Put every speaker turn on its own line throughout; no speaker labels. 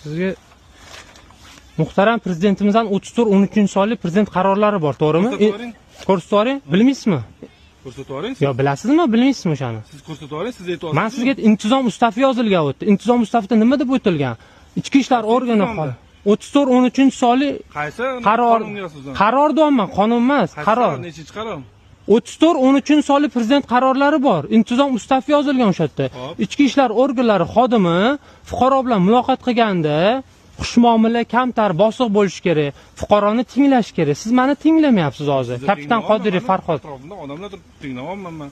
Sizga muhtaram prezidentimizdan 34-13-sonli prezident qarorlari bor, to'g'rimi? Ko'rsatib yuboring. Bilmaysizmi?
Ko'rsatib yuboring.
Yo, bilasizmi, bilmaysizmi o'shani?
Siz ko'rsatib yuboring, siz aytyapsiz.
Men sizga intizom ustavi yozilgan o'tdi. Intizom ustavida nima deb o'tilgan? Ichki ishlar organi 34-13-sonli
qaysi
qaror deyapman, qonun emas, qaror.
Nechinchi qaror?
34-13-sonli prezident qarorlari bor. Intizom ustavi yozilgan o'sha yerda. Ichki ishlar organlari xodimi fuqaro bilan muloqot qilganda xushmuomala, kamtar, bosiq bo'lish kerak. Fuqaroni tinglash kerak. Siz meni tinglamayapsiz hozir. Kapitan Qodiriy Farhod.
Odamlar turib tinglayapman men.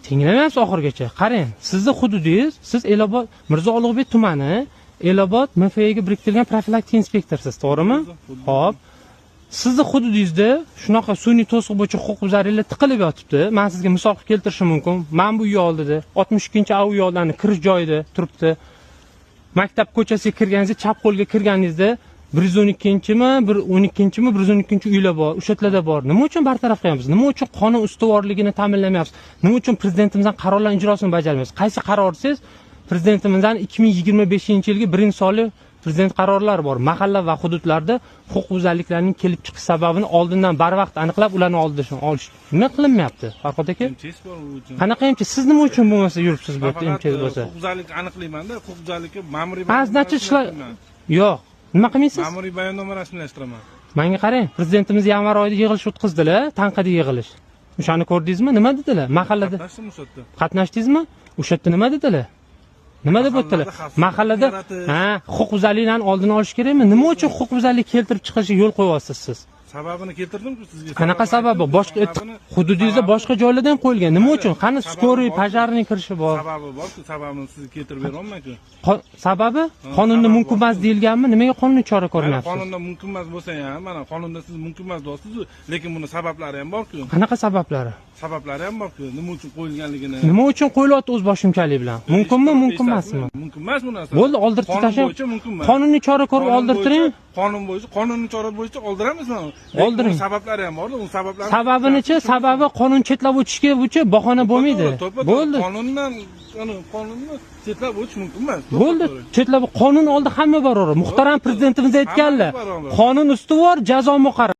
Tinglamayapsiz oxirgacha. Qarang, sizni hududingiz, siz Elobod Mirzo Ulug'bek tumani Elobod MFAga biriktirilgan profilaktik inspektorsiz, to'g'rimi? Xo'p. Sizni hududingizda shunaqa sun'iy to'siq bo'yicha huquqbuzarliklar tiqilib yotibdi. Men sizga misol keltirishim mumkin. Men bu uy oldida 62-a uy oldining kirish joyida turibdi. Maktab ko'chasiga kirganingizda, chap qo'lga kirganingizda 112-mi, 112-mi, 112-uylar bor, o'sha yerlarda bor. Nima uchun bartaraf qilyapmiz? Nima uchun qonun ustuvorligini ta'minlamayapsiz? Nima uchun prezidentimizdan qarorlar ijrosini bajarmayapsiz? Qaysi qarorsiz? Prezidentimizdan 2025-yilgi 1-sonli prezident qarorlari bor. Mahalla va hududlarda huquqbuzarliklarning kelib chiqish sababini oldindan barvaqt aniqlab, ularni oldini olish nima qilinmayapti? Farhod aka? Qanaqa emchi? Siz nima uchun bo'lmasa yuribsiz bu yerda emchi bo'lsa?
Huquqbuzarlik aniqlayman-da, huquqbuzarlikka ma'muriy
Aznachi ishlar yo'q. Nima qilmaysiz?
Ma'muriy bayonnoma rasmiylashtiraman.
Menga qarang, prezidentimiz yanvar oyida yig'ilish o'tkazdilar, tanqidiy yig'ilish. O'shani ko'rdingizmi? Nima dedilar? Mahallada
qatnashdim o'sha yerda.
Qatnashdingizmi? O'sha yerda nima dedilar? Nima deb o'tdilar? Mahallada huquqbuzarliklarni oldini olish kerakmi? Nima uchun huquqbuzarlik keltirib chiqishga yo'l qo'yapsiz siz?
Sababini keltirdim-ku sizga.
Qanaqa sababi? Boshqa hududingizda boshqa joylarda ham qo'yilgan. Nima uchun? Qani skoriy, pojarning kirishi bor.
Sababi bor-ku, sababini sizga keltirib beraman-ku.
Sababi? Qonunda mumkin emas deyilganmi? Nimaga qonuniy chora ko'rmayapsiz?
Qonunda mumkin emas bo'lsa ham, mana qonunda siz mumkin emas deyapsiz-ku, lekin buni sabablari ham bor-ku.
Qanaqa sabablari?
Sabablari ham bor-ku. Nima uchun qo'yilganligini.
Nima uchun qo'yilyapti o'zboshimchalik bilan? Mumkinmi, mumkin emasmi?
Mumkin emas bu narsa.
Bo'ldi, oldirib tashlang. Qonuniy chora ko'rib oldirtiring.
Qonun bo'yicha, qonuniy chora bo'yicha oldiramizmi?
Oldiring.
Sabablari ham bor, u sabablar.
Sababini-chi, sababi qonun chetlab o'tishga bo'yicha bahona bo'lmaydi. Bo'ldi.
Qonunni chetlab o'tish mumkin emas.
Bo'ldi. Chetlab qonun oldi hamma barobar. Muhtaram prezidentimiz aytganlar. Qonun ustuvor, jazo muqarrar.